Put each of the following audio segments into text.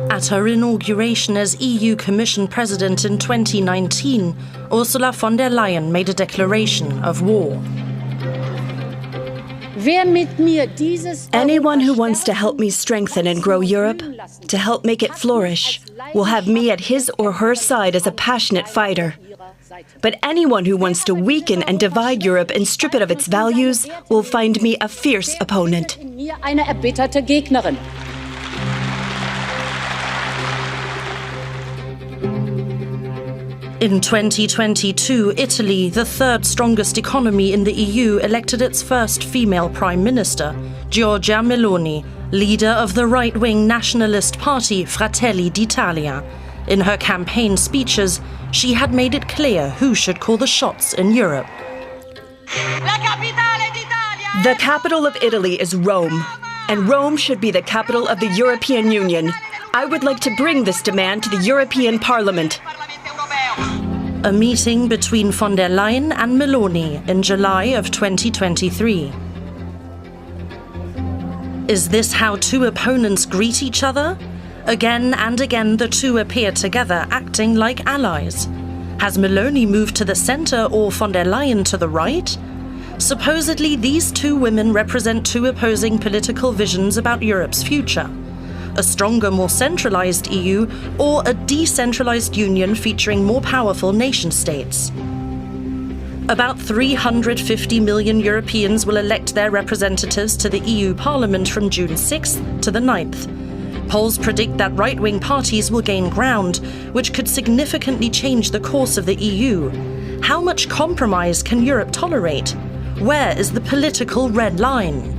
At her inauguration as EU Commission President in 2019, Ursula von der Leyen made a declaration of war. Anyone who wants to help me strengthen and grow Europe, to help make it flourish, will have me at his or her side as a passionate fighter. But anyone who wants to weaken and divide Europe and strip it of its values will find me a fierce opponent. In 2022, Italy, the third strongest economy in the EU, elected its first female prime minister, Giorgia Méloni, leader of the right-wing nationalist party Fratelli d'Italia. In her campaign speeches, she had made it clear who should call the shots in Europe. The capital of Italy is Rome, and Rome should be the capital of the European Union. I would like to bring this demand to the European Parliament. A meeting between von der Leyen and Méloni in July of 2023. Is this how two opponents greet each other? Again and again the two appear together, acting like allies. Has Méloni moved to the centre or von der Leyen to the right? Supposedly these two women represent two opposing political visions about Europe's future. A stronger, more centralised EU, or a decentralised union featuring more powerful nation-states. About 350 million Europeans will elect their representatives to the EU Parliament from June 6th to the 9th. Polls predict that right-wing parties will gain ground, which could significantly change the course of the EU. How much compromise can Europe tolerate? Where is the political red line?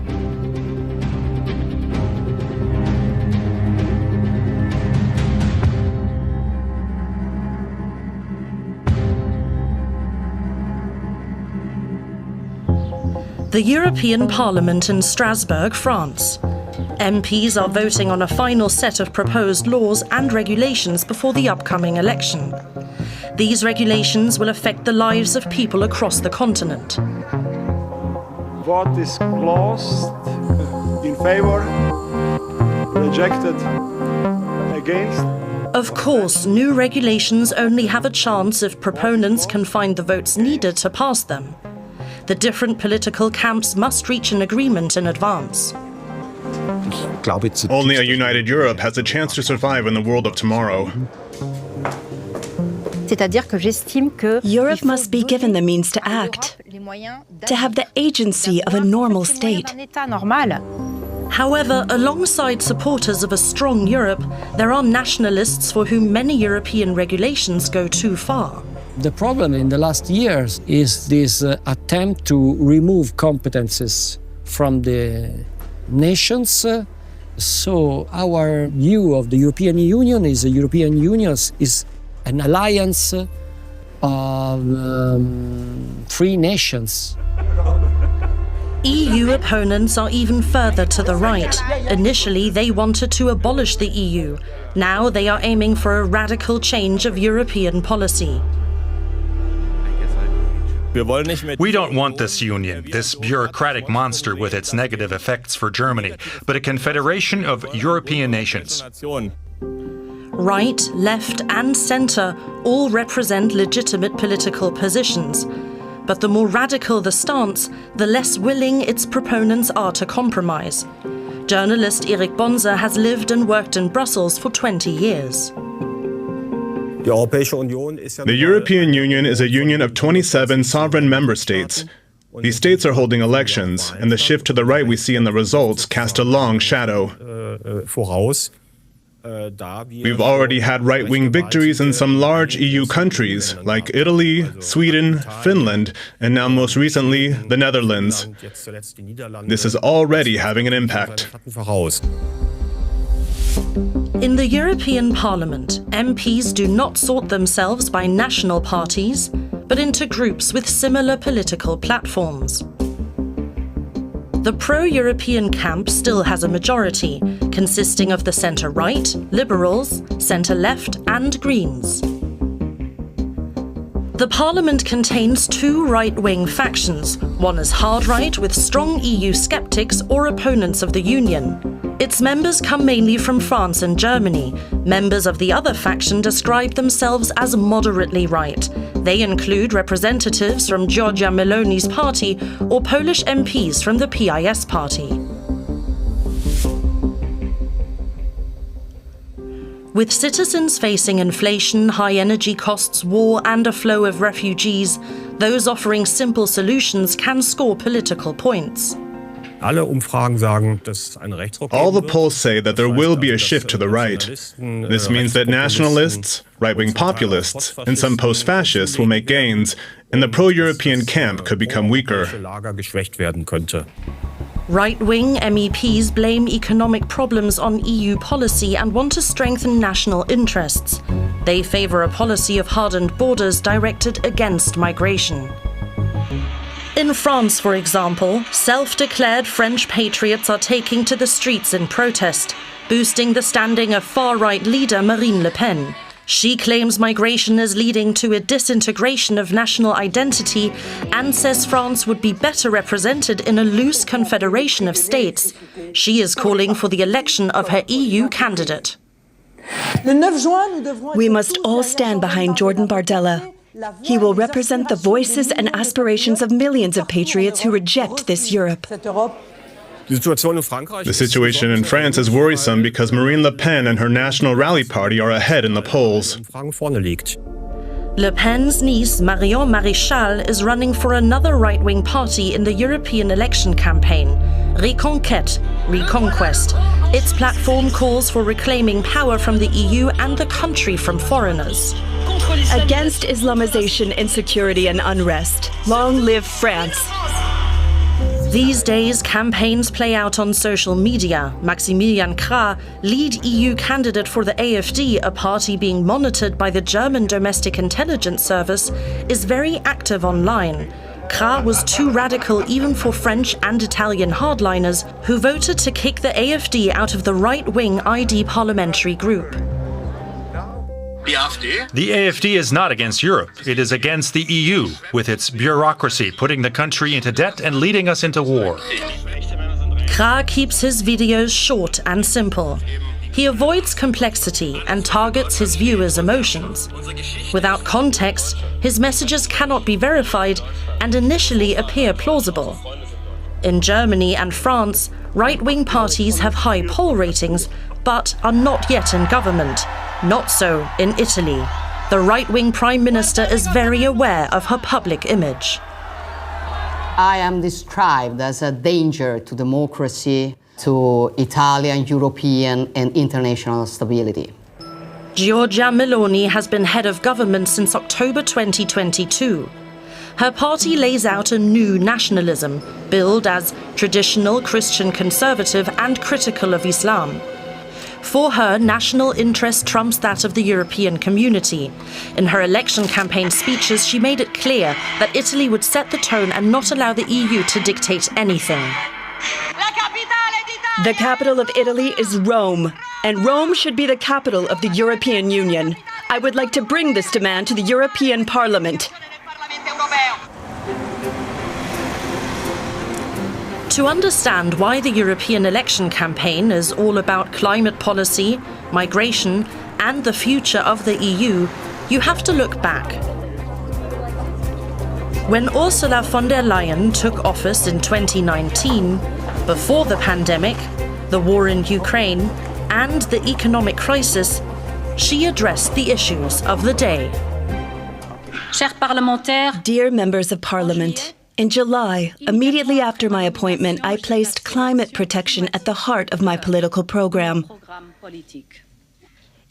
The European Parliament in Strasbourg, France. MPs are voting on a final set of proposed laws and regulations before the upcoming election. These regulations will affect the lives of people across the continent. Vote is closed. In favor. Rejected. Against. Of course, new regulations only have a chance if proponents can find the votes needed to pass them. The different political camps must reach an agreement in advance. Only a united Europe has a chance to survive in the world of tomorrow. Europe must be given the means to act, to have the agency of a normal state. However, alongside supporters of a strong Europe, there are nationalists for whom many European regulations go too far. The problem in the last years is this attempt to remove competences from the nations. So our view of the European Union is the European Union is an alliance of free nations. EU opponents are even further to the right. Initially, they wanted to abolish the EU. Now they are aiming for a radical change of European policy. We don't want this union, this bureaucratic monster with its negative effects for Germany, but a confederation of European nations. Right, left, and centre all represent legitimate political positions. But the more radical the stance, the less willing its proponents are to compromise. Journalist Erik Bonser has lived and worked in Brussels for 20 years. The European Union is a union of 27 sovereign member states. These states are holding elections, and the shift to the right we see in the results cast a long shadow. We've already had right-wing victories in some large EU countries, like Italy, Sweden, Finland, and now most recently, the Netherlands. This is already having an impact. In the European Parliament, MPs do not sort themselves by national parties, but into groups with similar political platforms. The pro-European camp still has a majority, consisting of the centre-right, Liberals, centre-left and Greens. The Parliament contains two right-wing factions. One is hard-right with strong EU skeptics or opponents of the Union. Its members come mainly from France and Germany. Members of the other faction describe themselves as moderately right. They include representatives from Giorgia Meloni's party or Polish MPs from the PIS party. With citizens facing inflation, high energy costs, war, and a flow of refugees, those offering simple solutions can score political points. All the polls say that there will be a shift to the right. This means that nationalists, right-wing populists, and some post-fascists will make gains, and the pro-European camp could become weaker. Right-wing MEPs blame economic problems on EU policy and want to strengthen national interests. They favour a policy of hardened borders directed against migration. In France, for example, self-declared French patriots are taking to the streets in protest, boosting the standing of far-right leader Marine Le Pen. She claims migration is leading to a disintegration of national identity and says France would be better represented in a loose confederation of states. She is calling for the election of her EU candidate. We must all stand behind Jordan Bardella. He will represent the voices and aspirations of millions of patriots who reject this Europe. The situation in France is worrisome because Marine Le Pen and her National Rally Party are ahead in the polls. Le Pen's niece, Marion Maréchal, is running for another right-wing party in the European election campaign, Reconquête, Reconquest. Its platform calls for reclaiming power from the EU and the country from foreigners. Against Islamization, insecurity, and unrest. Long live France. These days, campaigns play out on social media. Maximilian Krah, lead EU candidate for the AfD, a party being monitored by the German Domestic Intelligence Service, is very active online. Krah was too radical even for French and Italian hardliners who voted to kick the AfD out of the right-wing ID parliamentary group. The AfD is not against Europe. It is against the EU, with its bureaucracy putting the country into debt and leading us into war. Krah keeps his videos short and simple. He avoids complexity and targets his viewers' emotions. Without context, his messages cannot be verified and initially appear plausible. In Germany and France, right-wing parties have high poll ratings, but are not yet in government. Not so in Italy. The right-wing Prime Minister is very aware of her public image. I am described as a danger to democracy, to Italian, European, and international stability. Giorgia Meloni has been head of government since October 2022. Her party lays out a new nationalism, billed as traditional Christian conservative and critical of Islam. For her, national interest trumps that of the European community. In her election campaign speeches, she made it clear that Italy would set the tone and not allow the EU to dictate anything. The capital of Italy is Rome, and Rome should be the capital of the European Union. I would like to bring this demand to the European Parliament. To understand why the European election campaign is all about climate policy, migration, and the future of the EU, you have to look back. When Ursula von der Leyen took office in 2019, before the pandemic, the war in Ukraine, and the economic crisis, she addressed the issues of the day. Dear members of Parliament, in July, immediately after my appointment, I placed climate protection at the heart of my political program.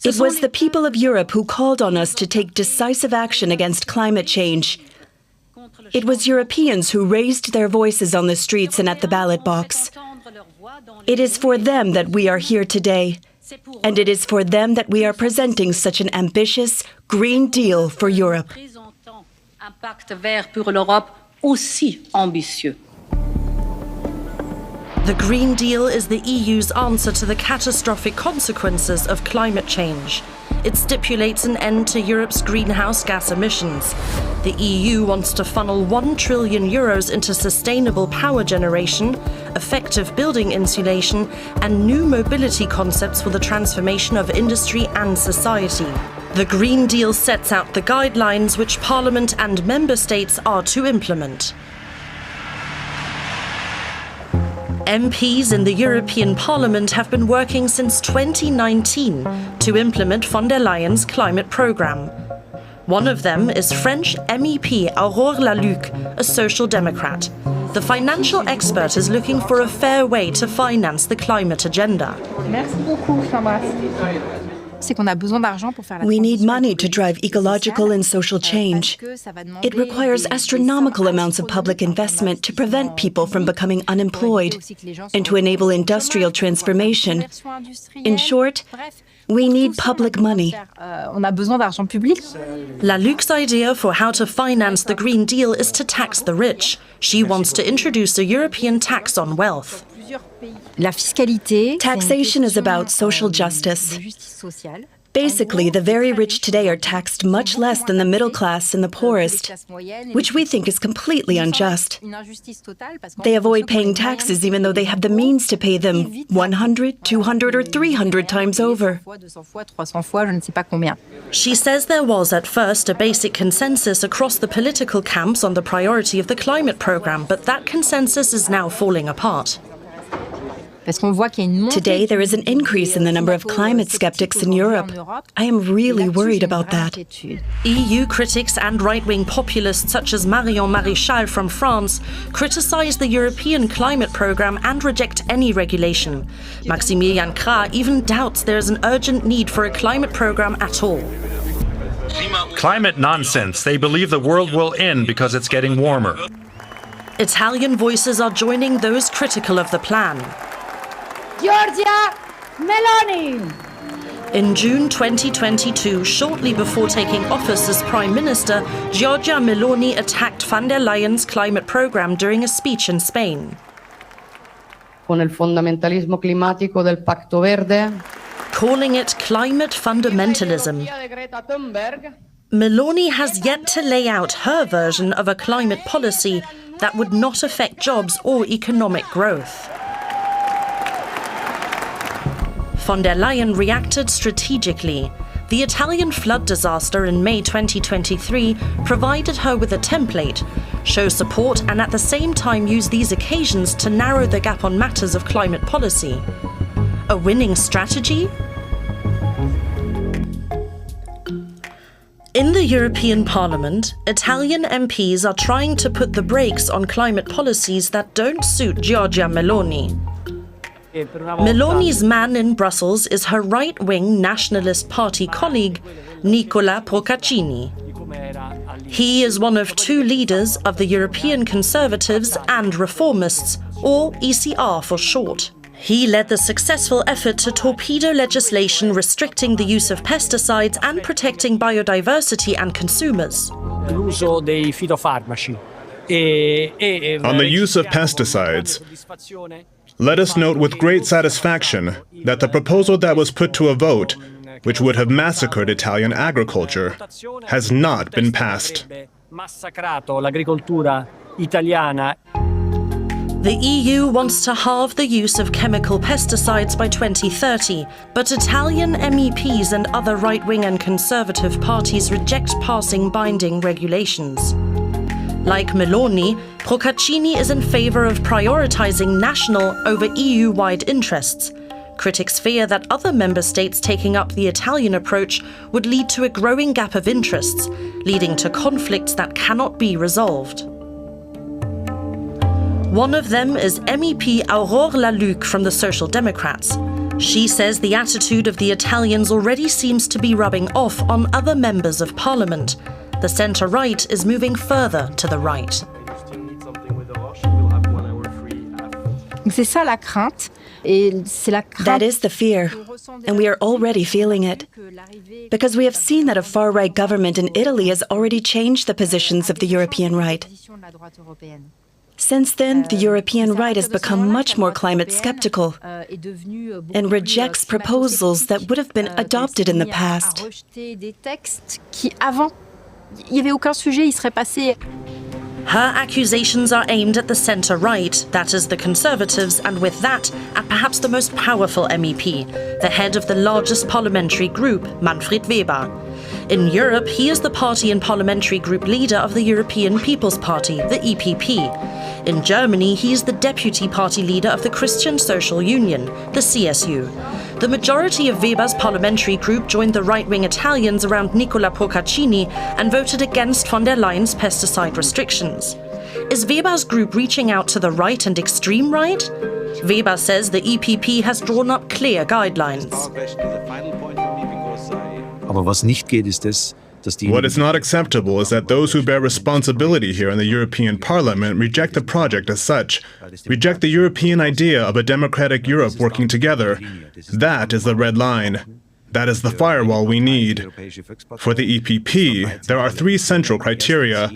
It was the people of Europe who called on us to take decisive action against climate change. It was Europeans who raised their voices on the streets and at the ballot box. It is for them that we are here today, and it is for them that we are presenting such an ambitious Green Deal for Europe. The Green Deal is the EU's answer to the catastrophic consequences of climate change. It stipulates an end to Europe's greenhouse gas emissions. The EU wants to funnel €1 trillion into sustainable power generation, effective building insulation, and new mobility concepts for the transformation of industry and society. The Green Deal sets out the guidelines which Parliament and Member States are to implement. MPs in the European Parliament have been working since 2019 to implement von der Leyen's climate programme. One of them is French MEP Laluc, a social democrat. The financial expert is looking for a fair way to finance the climate agenda. We need money to drive ecological and social change. It requires astronomical amounts of public investment to prevent people from becoming unemployed and to enable industrial transformation. In short, we need public money. Laluc's idea for how to finance the Green Deal is to tax the rich. She wants to introduce a European tax on wealth. Taxation is about social justice. Basically, the very rich today are taxed much less than the middle class and the poorest, which we think is completely unjust. They avoid paying taxes even though they have the means to pay them 100, 200, or 300 times over. She says there was at first a basic consensus across the political camps on the priority of the climate programme, but that consensus is now falling apart. Today, there is an increase in the number of climate skeptics in Europe. I am really worried about that. EU critics and right-wing populists such as Marion Maréchal from France criticise the European climate programme and reject any regulation. Maximilian Krah even doubts there is an urgent need for a climate programme at all. Climate nonsense. They believe the world will end because it's getting warmer. Italian voices are joining those critical of the plan. Mélanie! In June 2022, shortly before taking office as Prime Minister, Giorgia Méloni attacked von der Leyen's climate programme during a speech in Spain. Con el fondamentalismo climático del Pacto Verde, calling it climate fundamentalism. Méloni has yet to lay out her version of a climate policy that would not affect jobs or economic growth. Von der Leyen reacted strategically. The Italian flood disaster in May 2023 provided her with a template, show support and at the same time use these occasions to narrow the gap on matters of climate policy. A winning strategy? In the European Parliament, Italian MPs are trying to put the brakes on climate policies that don't suit Giorgia Méloni. Méloni's man in Brussels is her right-wing Nationalist Party colleague, Nicola Procaccini. He is one of two leaders of the European Conservatives and Reformists, or ECR for short. He led the successful effort to torpedo legislation restricting the use of pesticides and protecting biodiversity and consumers. On the use of pesticides, let us note with great satisfaction that the proposal that was put to a vote, which would have massacred Italian agriculture, has not been passed. The EU wants to halve the use of chemical pesticides by 2030, but Italian MEPs and other right-wing and conservative parties reject passing binding regulations. Like Méloni, Procaccini is in favour of prioritising national over EU-wide interests. Critics fear that other member states taking up the Italian approach would lead to a growing gap of interests, leading to conflicts that cannot be resolved. One of them is MEP Laluc from the Social Democrats. She says the attitude of the Italians already seems to be rubbing off on other members of parliament. The centre-right is moving further to the right. That is the fear, and we are already feeling it. Because we have seen that a far-right government in Italy has already changed the positions of the European right. Since then, the European right has become much more climate skeptical and rejects proposals that would have been adopted in the past. Her accusations are aimed at the centre-right, that is the Conservatives, and with that, at perhaps the most powerful MEP, the head of the largest parliamentary group, Manfred Weber. In Europe, he is the party and parliamentary group leader of the European People's Party, the EPP. In Germany, he is the deputy party leader of the Christian Social Union, the CSU. The majority of Weber's parliamentary group joined the right-wing Italians around Nicola Procaccini and voted against von der Leyen's pesticide restrictions. Is Weber's group reaching out to the right and extreme right? Weber says the EPP has drawn up clear guidelines. What is not acceptable is that those who bear responsibility here in the European Parliament reject the project as such, reject the European idea of a democratic Europe working together. That is the red line. That is the firewall we need. For the EPP, there are three central criteria.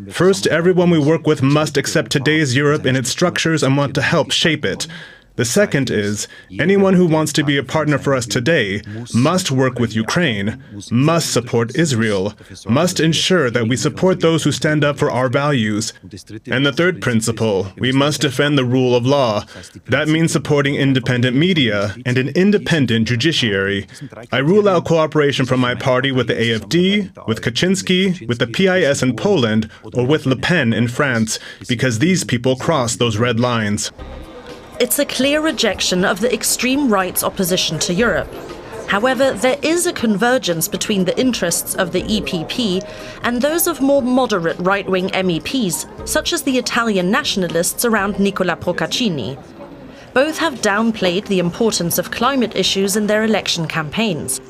First, everyone we work with must accept today's Europe in its structures and want to help shape it. The second is, anyone who wants to be a partner for us today must work with Ukraine, must support Israel, must ensure that we support those who stand up for our values. And the third principle, we must defend the rule of law. That means supporting independent media and an independent judiciary. I rule out cooperation from my party with the AfD, with Kaczynski, with the PIS in Poland, or with Le Pen in France, because these people cross those red lines. It's a clear rejection of the extreme right's opposition to Europe. However, there is a convergence between the interests of the EPP and those of more moderate right-wing MEPs, such as the Italian nationalists around Nicola Procaccini. Both have downplayed the importance of climate issues in their election campaigns.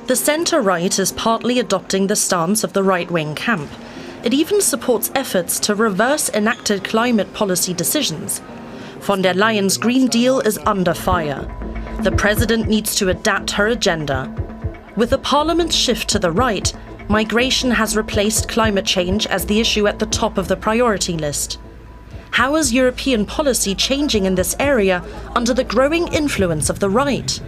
The centre-right is partly adopting the stance of the right-wing camp. It even supports efforts to reverse enacted climate policy decisions. Von der Leyen's Green Deal is under fire. The president needs to adapt her agenda. With the parliament's shift to the right, migration has replaced climate change as the issue at the top of the priority list. How is European policy changing in this area under the growing influence of the right?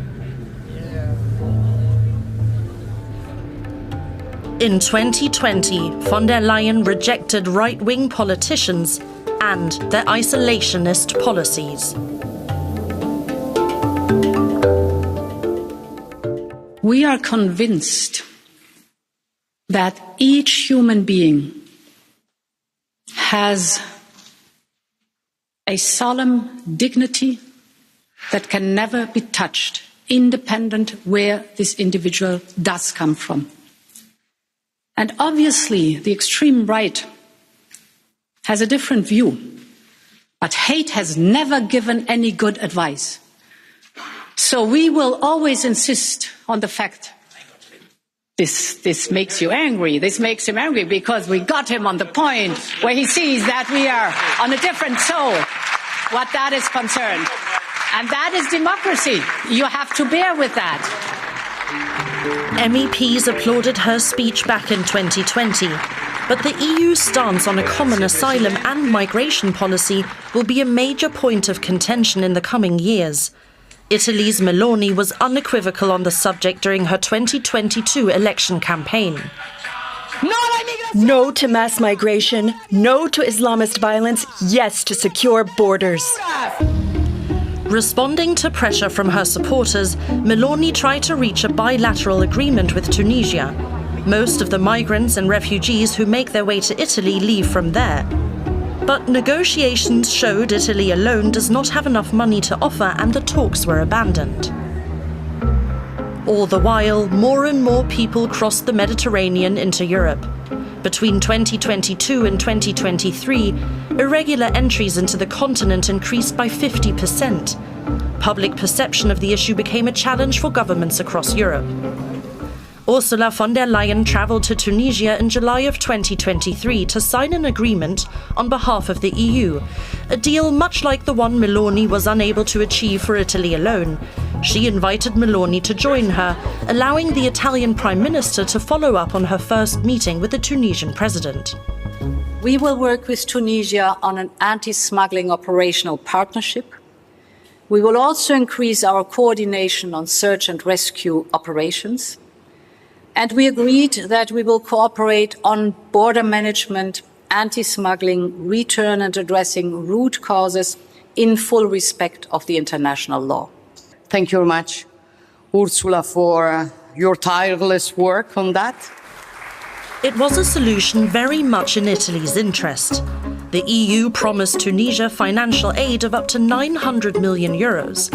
In 2020, von der Leyen rejected right-wing politicians and their isolationist policies. We are convinced that each human being has a solemn dignity that can never be touched, independent where this individual does come from. And obviously, the extreme right has a different view, but hate has never given any good advice. So we will always insist on the fact this makes you angry. This makes him angry because we got him on the point where he sees that we are on a different soul, what that is concerned. And that is democracy. You have to bear with that. MEPs applauded her speech back in 2020. But the EU's stance on a common asylum and migration policy will be a major point of contention in the coming years. Italy's Mélanie was unequivocal on the subject during her 2022 election campaign. No to mass migration, no to Islamist violence, yes to secure borders. Responding to pressure from her supporters, Mélanie tried to reach a bilateral agreement with Tunisia. Most of the migrants and refugees who make their way to Italy leave from there. But negotiations showed Italy alone does not have enough money to offer, and the talks were abandoned. All the while, more and more people crossed the Mediterranean into Europe. Between 2022 and 2023, irregular entries into the continent increased by 50%. Public perception of the issue became a challenge for governments across Europe. Ursula von der Leyen travelled to Tunisia in July of 2023 to sign an agreement on behalf of the EU, a deal much like the one Mélanie was unable to achieve for Italy alone. She invited Mélanie to join her, allowing the Italian Prime Minister to follow up on her first meeting with the Tunisian president. We will work with Tunisia on an anti-smuggling operational partnership. We will also increase our coordination on search and rescue operations. And we agreed that we will cooperate on border management, anti-smuggling, return and addressing root causes in full respect of the international law. Thank you very much, Ursula, for your tireless work on that. It was a solution very much in Italy's interest. The EU promised Tunisia financial aid of up to 900 million euros.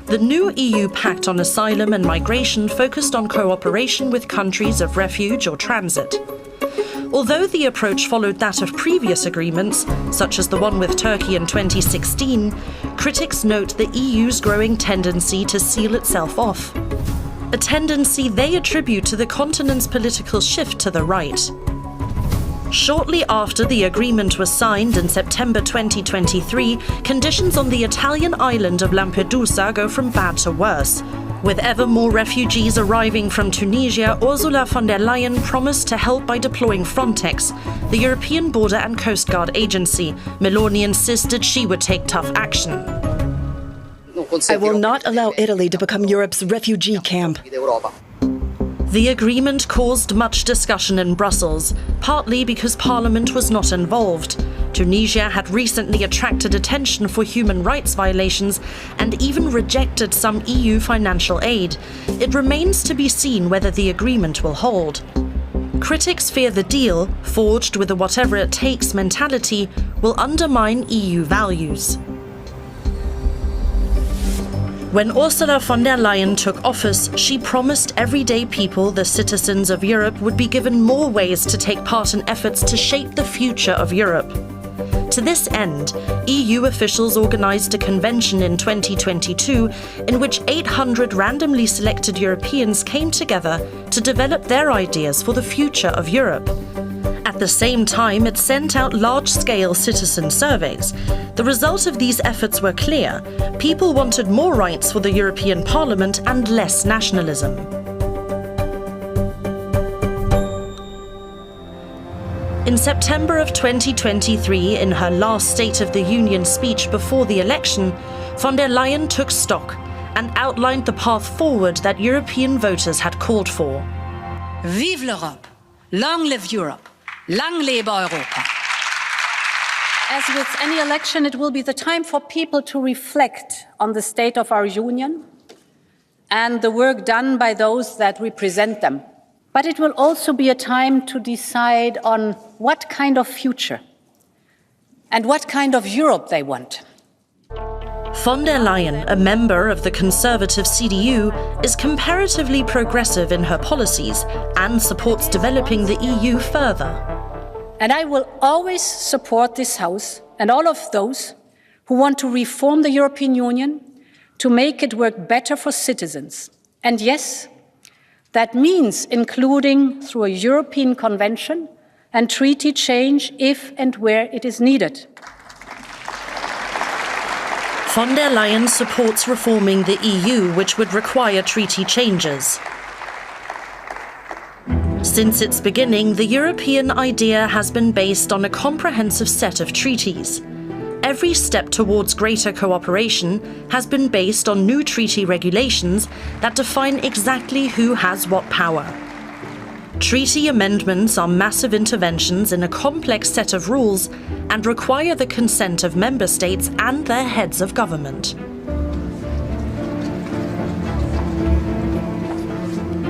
The new EU Pact on Asylum and Migration focused on cooperation with countries of refuge or transit. Although the approach followed that of previous agreements, such as the one with Turkey in 2016, critics note the EU's growing tendency to seal itself off. A tendency they attribute to the continent's political shift to the right. Shortly after the agreement was signed in September 2023, conditions on the Italian island of Lampedusa go from bad to worse. With ever more refugees arriving from Tunisia, Ursula von der Leyen promised to help by deploying Frontex, the European Border and Coast Guard Agency. Mélanie insisted she would take tough action. I will not allow Italy to become Europe's refugee camp. The agreement caused much discussion in Brussels, partly because Parliament was not involved. Tunisia had recently attracted attention for human rights violations and even rejected some EU financial aid. It remains to be seen whether the agreement will hold. Critics fear the deal, forged with a whatever-it-takes mentality, will undermine EU values. When Ursula von der Leyen took office, she promised everyday people, the citizens of Europe, would be given more ways to take part in efforts to shape the future of Europe. To this end, EU officials organised a convention in 2022 in which 800 randomly selected Europeans came together to develop their ideas for the future of Europe. At the same time, it sent out large-scale citizen surveys. The result of these efforts were clear. People wanted more rights for the European Parliament and less nationalism. In September of 2023, in her last State of the Union speech before the election, von der Leyen took stock and outlined the path forward that European voters had called for. Vive l'Europe! Long live Europe! Lang lebe Europa! As with any election, it will be the time for people to reflect on the state of our union and the work done by those that represent them. But it will also be a time to decide on what kind of future and what kind of Europe they want. Von der Leyen, a member of the conservative CDU, is comparatively progressive in her policies and supports developing the EU further. And I will always support this House and all of those who want to reform the European Union to make it work better for citizens. And yes, that means including through a European Convention and treaty change if and where it is needed. Von der Leyen supports reforming the EU, which would require treaty changes. Since its beginning, the European idea has been based on a comprehensive set of treaties. Every step towards greater cooperation has been based on new treaty regulations that define exactly who has what power. Treaty amendments are massive interventions in a complex set of rules and require the consent of member states and their heads of government.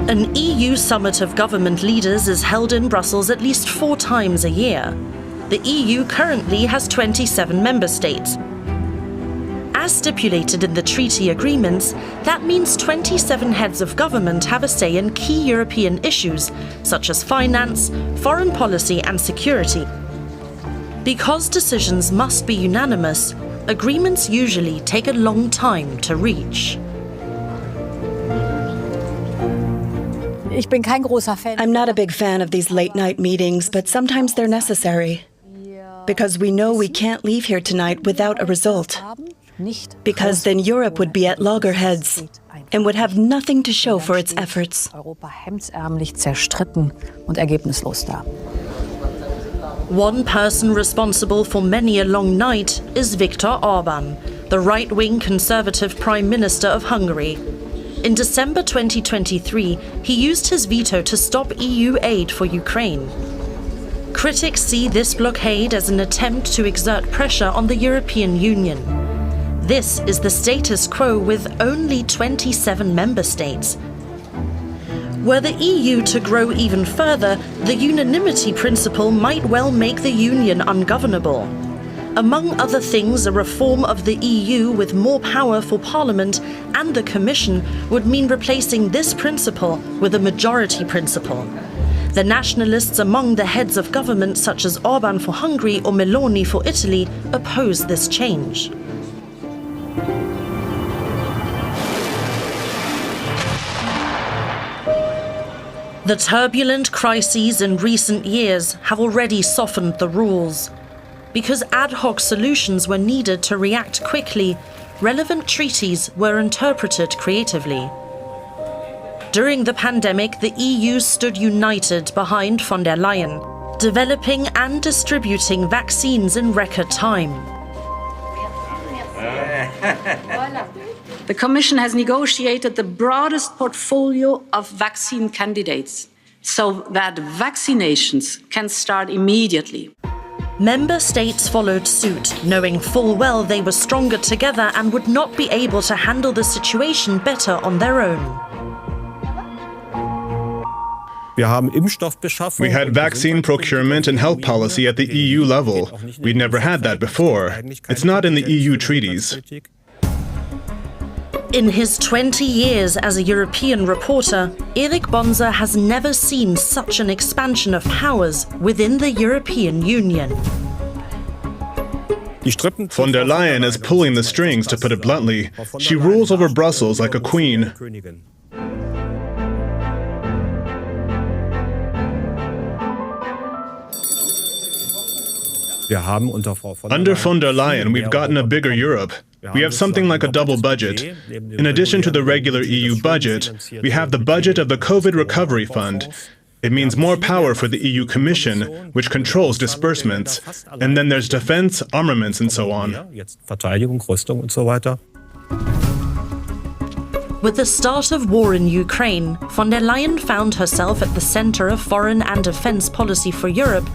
An EU summit of government leaders is held in Brussels at least 4 times a year. The EU currently has 27 member states. As stipulated in the treaty agreements, that means 27 heads of government have a say in key European issues, such as finance, foreign policy and security. Because decisions must be unanimous, agreements usually take a long time to reach. I'm not a big fan of these late-night meetings, but sometimes they're necessary. Because we know we can't leave here tonight without a result. Because then Europe would be at loggerheads and would have nothing to show for its efforts. One person responsible for many a long night is Viktor Orban, the right-wing conservative Prime Minister of Hungary. In December 2023, he used his veto to stop EU aid for Ukraine. Critics see this blockade as an attempt to exert pressure on the European Union. This is the status quo with only 27 member states. Were the EU to grow even further, the unanimity principle might well make the Union ungovernable. Among other things, a reform of the EU with more power for Parliament and the Commission would mean replacing this principle with a majority principle. The nationalists among the heads of government, such as Orban for Hungary or Méloni for Italy, oppose this change. The turbulent crises in recent years have already softened the rules. Because ad hoc solutions were needed to react quickly, relevant treaties were interpreted creatively. During the pandemic, the EU stood united behind von der Leyen, developing and distributing vaccines in record time. The Commission has negotiated the broadest portfolio of vaccine candidates so that vaccinations can start immediately. Member states followed suit, knowing full well they were stronger together and would not be able to handle the situation better on their own. We had vaccine procurement and health policy at the EU level. We'd never had that before. It's not in the EU treaties. In his 20 years as a European reporter, Erik Bonser has never seen such an expansion of powers within the European Union. Von der Leyen is pulling the strings, to put it bluntly. She rules over Brussels like a queen. Under von der Leyen, we've gotten a bigger Europe. We have something like a double budget. In addition to the regular EU budget, we have the budget of the COVID Recovery Fund. It means more power for the EU Commission, which controls disbursements. And then there's defense, armaments, and so on. With the start of war in Ukraine, von der Leyen found herself at the center of foreign and defense policy for Europe,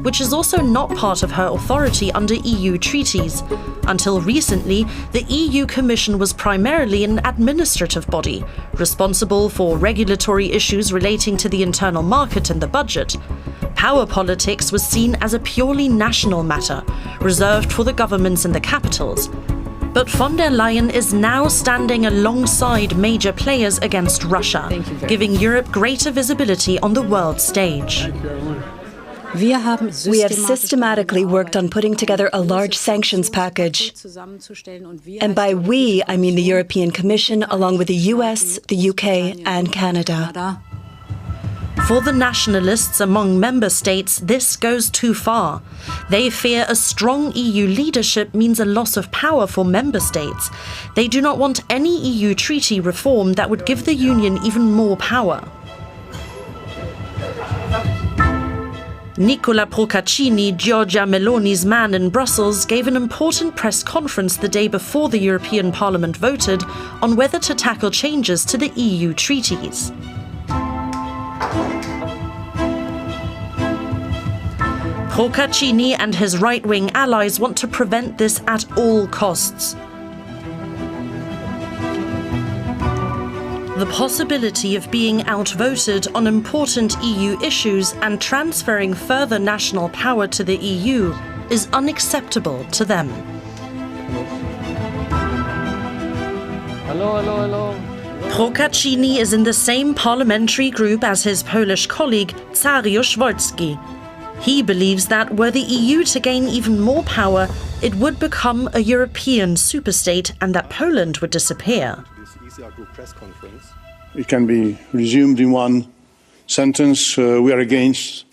which is also not part of her authority under EU treaties. Until recently, the EU Commission was primarily an administrative body, responsible for regulatory issues relating to the internal market and the budget. Power politics was seen as a purely national matter, reserved for the governments in the capitals. But von der Leyen is now standing alongside major players against Russia, giving Europe greater visibility on the world stage. We have systematically worked on putting together a large sanctions package. And by we, I mean the European Commission, along with the US, the UK, and Canada. For the nationalists among member states, this goes too far. They fear a strong EU leadership means a loss of power for member states. They do not want any EU treaty reform that would give the Union even more power. Nicola Procaccini, Giorgia Meloni's man in Brussels, gave an important press conference the day before the European Parliament voted on whether to tackle changes to the EU treaties. Procaccini and his right-wing allies want to prevent this at all costs. The possibility of being outvoted on important EU issues and transferring further national power to the EU is unacceptable to them. Hello. Procaccini is in the same parliamentary group as his Polish colleague Cariusz Wolski. He believes that were the EU to gain even more power, it would become a European superstate and that Poland would disappear. It can be resumed in one sentence. We are against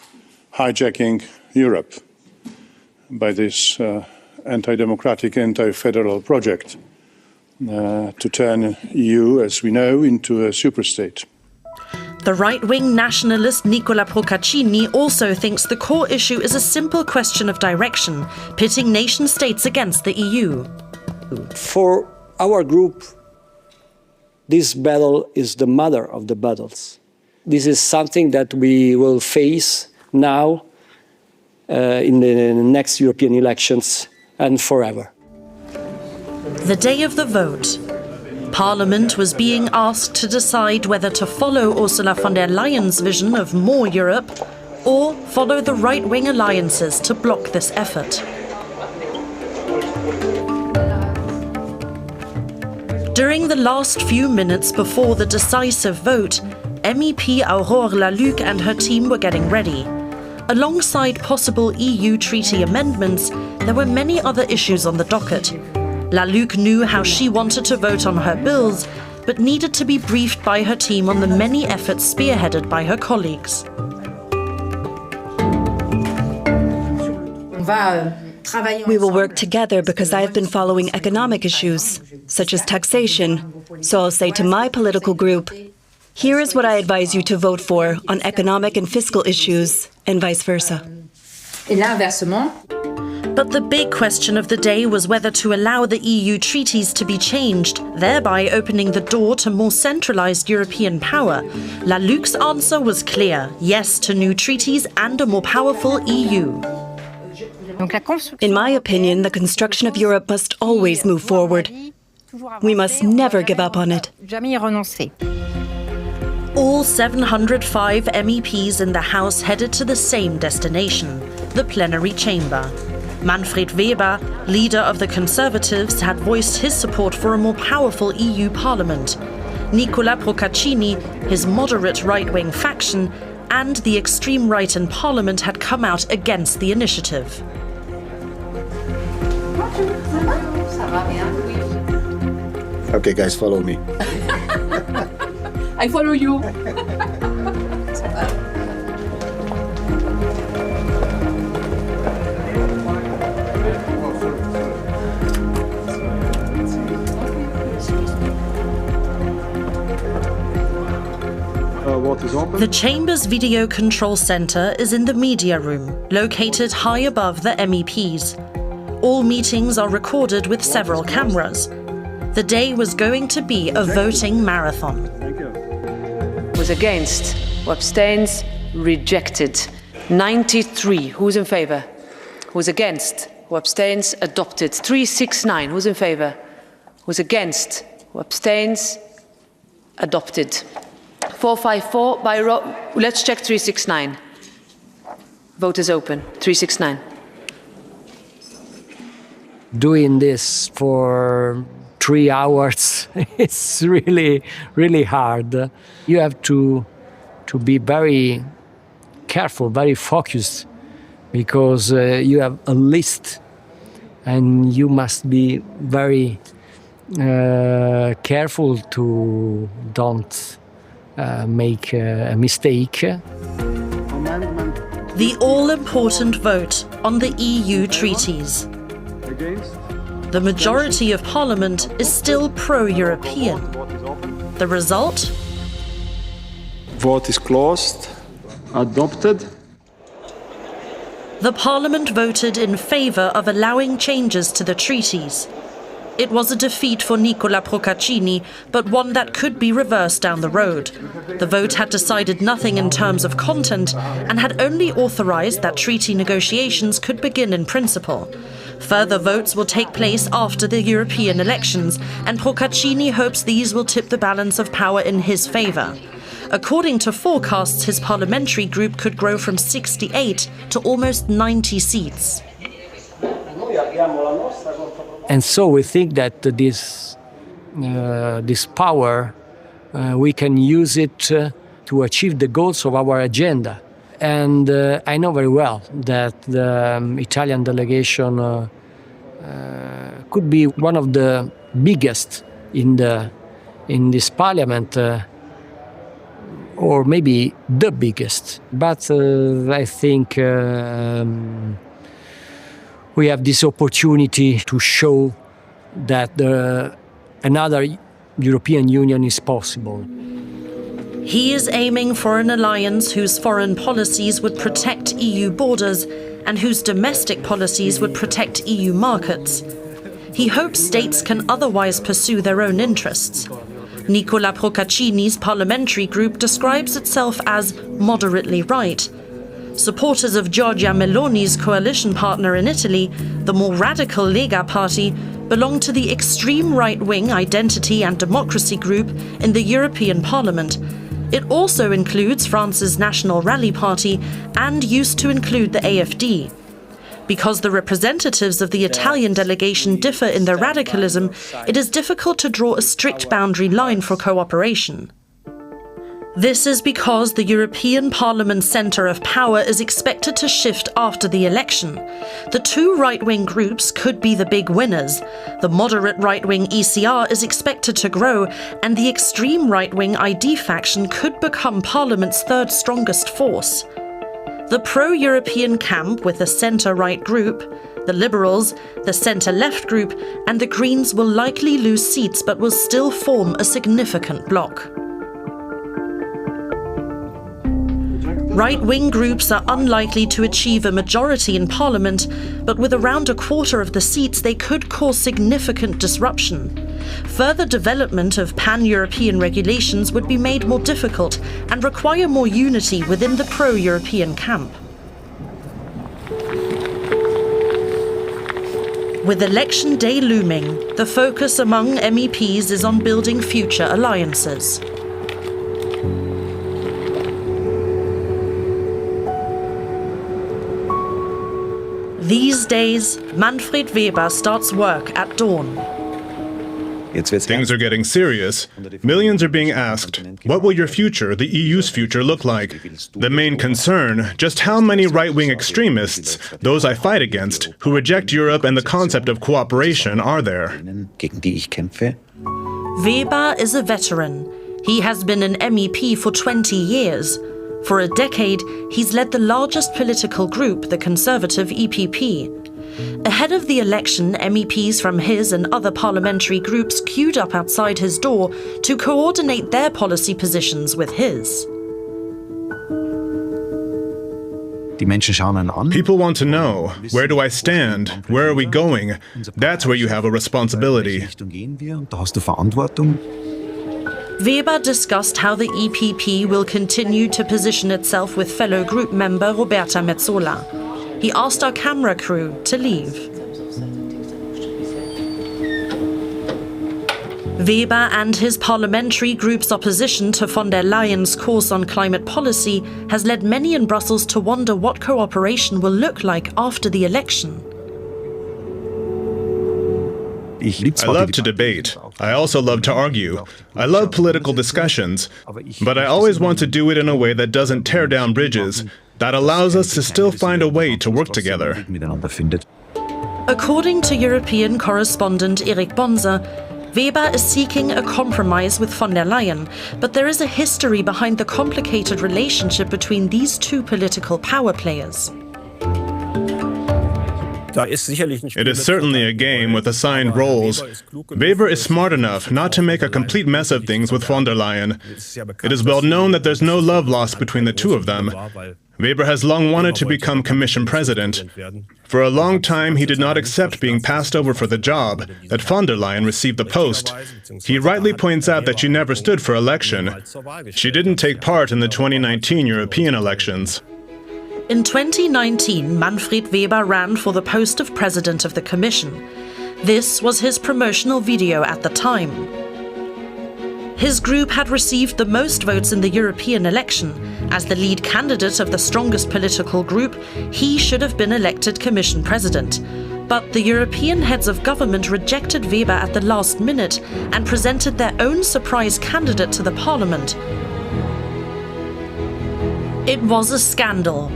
hijacking Europe by this anti-democratic, anti-federal project to turn EU, as we know, into a superstate. The right-wing nationalist Nicola Procaccini also thinks the core issue is a simple question of direction, pitting nation-states against the EU. For our group, this battle is the mother of the battles. This is something that we will face now in the next European elections and forever. The day of the vote, Parliament was being asked to decide whether to follow Ursula von der Leyen's vision of more Europe or follow the right-wing alliances to block this effort. During the last few minutes before the decisive vote, MEP Aurore Laluc and her team were getting ready. Alongside possible EU treaty amendments, there were many other issues on the docket. Laluc knew how she wanted to vote on her bills, but needed to be briefed by her team on the many efforts spearheaded by her colleagues. We will work together because I have been following economic issues, such as taxation. So I'll say to my political group, here is what I advise you to vote for on economic and fiscal issues, and vice versa. But the big question of the day was whether to allow the EU treaties to be changed, thereby opening the door to more centralized European power. Laluc's answer was clear: yes to new treaties and a more powerful EU. In my opinion, the construction of Europe must always move forward. We must never give up on it. All 705 MEPs in the House headed to the same destination, the plenary chamber. Manfred Weber, leader of the Conservatives, had voiced his support for a more powerful EU parliament. Nicola Procaccini, his moderate right-wing faction, and the extreme right in parliament had come out against the initiative. Okay, guys, follow me. I follow you. The Chamber's video control centre is in the media room, located high above the MEPs. All meetings are recorded with several cameras. The day was going to be a voting marathon. Who's against? Who abstains? Rejected. 93. Who's in favour? Who's against? Who abstains? Adopted. 369. Who's in favour? Who's against? Who abstains? Adopted. 454 by let's check 369. Vote is open. 369. Doing this for 3 hours, it's really, really hard. You have to be very careful, very focused, because you have a list and you must be very careful to don't make a mistake. The all-important vote on the EU treaties. The majority of Parliament is still pro-European. The result? Vote is closed. Adopted. The Parliament voted in favour of allowing changes to the treaties. It was a defeat for Nicola Procaccini, but one that could be reversed down the road. The vote had decided nothing in terms of content and had only authorised that treaty negotiations could begin in principle. Further votes will take place after the European elections, and Procaccini hopes these will tip the balance of power in his favour. According to forecasts, his parliamentary group could grow from 68 to almost 90 seats. And so we think that this power, we can use it to achieve the goals of our agenda. And I know very well that the Italian delegation could be one of the biggest in this parliament, or maybe the biggest. But I think we have this opportunity to show that another European Union is possible. He is aiming for an alliance whose foreign policies would protect EU borders and whose domestic policies would protect EU markets. He hopes states can otherwise pursue their own interests. Nicola Procaccini's parliamentary group describes itself as moderately right. Supporters of Giorgia Meloni's coalition partner in Italy, the more radical Lega party, belong to the extreme right-wing Identity and Democracy group in the European Parliament. It also includes France's National Rally Party and used to include the AfD. Because the representatives of the Italian delegation differ in their radicalism, it is difficult to draw a strict boundary line for cooperation. This is because the European Parliament's centre of power is expected to shift after the election. The two right-wing groups could be the big winners. The moderate right-wing ECR is expected to grow, and the extreme right-wing ID faction could become Parliament's third strongest force. The pro-European camp with the centre-right group, the Liberals, the centre-left group, and the Greens will likely lose seats but will still form a significant bloc. Right-wing groups are unlikely to achieve a majority in Parliament, but with around a quarter of the seats they could cause significant disruption. Further development of pan-European regulations would be made more difficult and require more unity within the pro-European camp. With election day looming, the focus among MEPs is on building future alliances. These days, Manfred Weber starts work at dawn. Things are getting serious. Millions are being asked, what will your future, the EU's future, look like? The main concern, just how many right-wing extremists, those I fight against, who reject Europe and the concept of cooperation, are there? Weber is a veteran. He has been an MEP for 20 years. For a decade, he's led the largest political group, the Conservative EPP. Ahead of the election, MEPs from his and other parliamentary groups queued up outside his door to coordinate their policy positions with his. People want to know, where do I stand? Where are we going? That's where you have a responsibility. Weber discussed how the EPP will continue to position itself with fellow group member Roberta Metsola. He asked our camera crew to leave. Weber and his parliamentary group's opposition to von der Leyen's course on climate policy has led many in Brussels to wonder what cooperation will look like after the election. I love to debate. I also love to argue. I love political discussions. But I always want to do it in a way that doesn't tear down bridges, that allows us to still find a way to work together. According to European correspondent Erik Bonser, Weber is seeking a compromise with von der Leyen, but there is a history behind the complicated relationship between these two political power players. It is certainly a game with assigned roles. Weber is smart enough not to make a complete mess of things with von der Leyen. It is well known that there's no love lost between the two of them. Weber has long wanted to become Commission President. For a long time, he did not accept being passed over for the job, that von der Leyen received the post. He rightly points out that she never stood for election. She didn't take part in the 2019 European elections. In 2019, Manfred Weber ran for the post of President of the Commission. This was his promotional video at the time. His group had received the most votes in the European election. As the lead candidate of the strongest political group, he should have been elected Commission President. But the European heads of government rejected Weber at the last minute and presented their own surprise candidate to the Parliament. It was a scandal.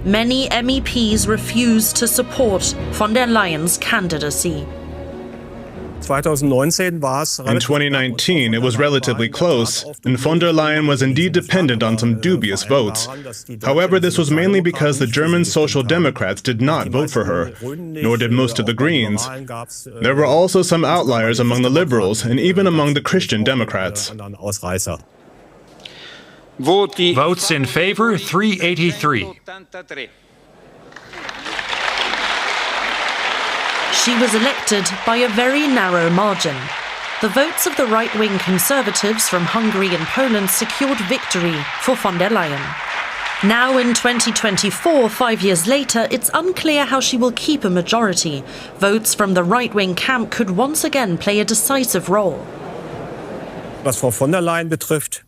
Many MEPs refused to support von der Leyen's candidacy. In 2019, it was relatively close, and von der Leyen was indeed dependent on some dubious votes. However, this was mainly because the German Social Democrats did not vote for her, nor did most of the Greens. There were also some outliers among the Liberals and even among the Christian Democrats. Votes in favor, 383. She was elected by a very narrow margin. The votes of the right-wing conservatives from Hungary and Poland secured victory for von der Leyen. Now in 2024, 5 years later, it's unclear how she will keep a majority. Votes from the right-wing camp could once again play a decisive role.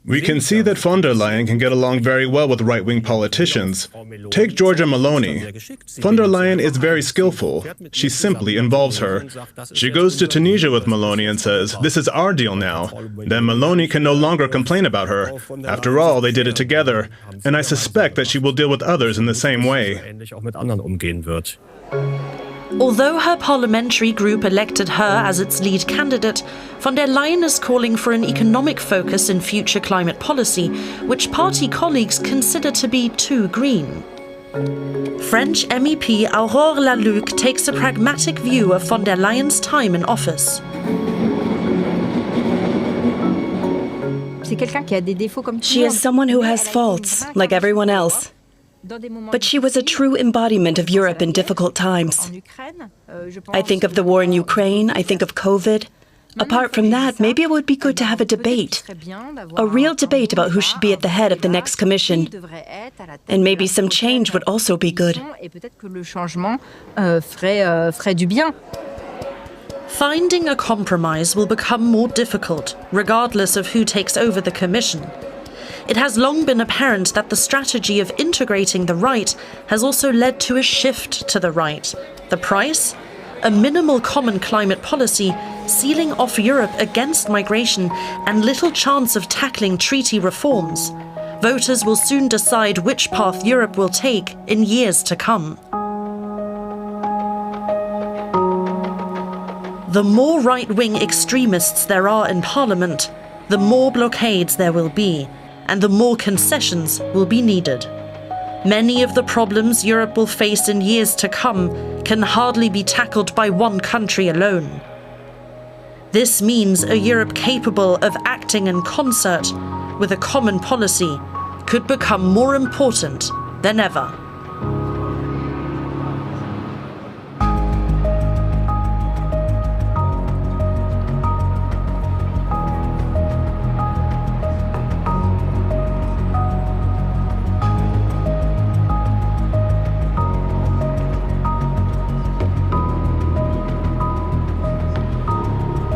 We can see that von der Leyen can get along very well with right-wing politicians. Take Giorgia Meloni. Von der Leyen is very skillful. She simply involves her. She goes to Tunisia with Meloni and says, "This is our deal now." Then Meloni can no longer complain about her. After all, they did it together. And I suspect that she will deal with others in the same way. Although her parliamentary group elected her as its lead candidate, von der Leyen is calling for an economic focus in future climate policy, which party colleagues consider to be too green. French MEP Aurore Laluc takes a pragmatic view of von der Leyen's time in office. She is someone who has faults, like everyone else. But she was a true embodiment of Europe in difficult times. I think of the war in Ukraine, I think of COVID. Apart from that, maybe it would be good to have a debate. A real debate about who should be at the head of the next Commission. And maybe some change would also be good. Finding a compromise will become more difficult, regardless of who takes over the Commission. It has long been apparent that the strategy of integrating the right has also led to a shift to the right. The price? A minimal common climate policy, sealing off Europe against migration, and little chance of tackling treaty reforms. Voters will soon decide which path Europe will take in years to come. The more right-wing extremists there are in Parliament, the more blockades there will be, and the more concessions will be needed. Many of the problems Europe will face in years to come can hardly be tackled by one country alone. This means a Europe capable of acting in concert with a common policy could become more important than ever.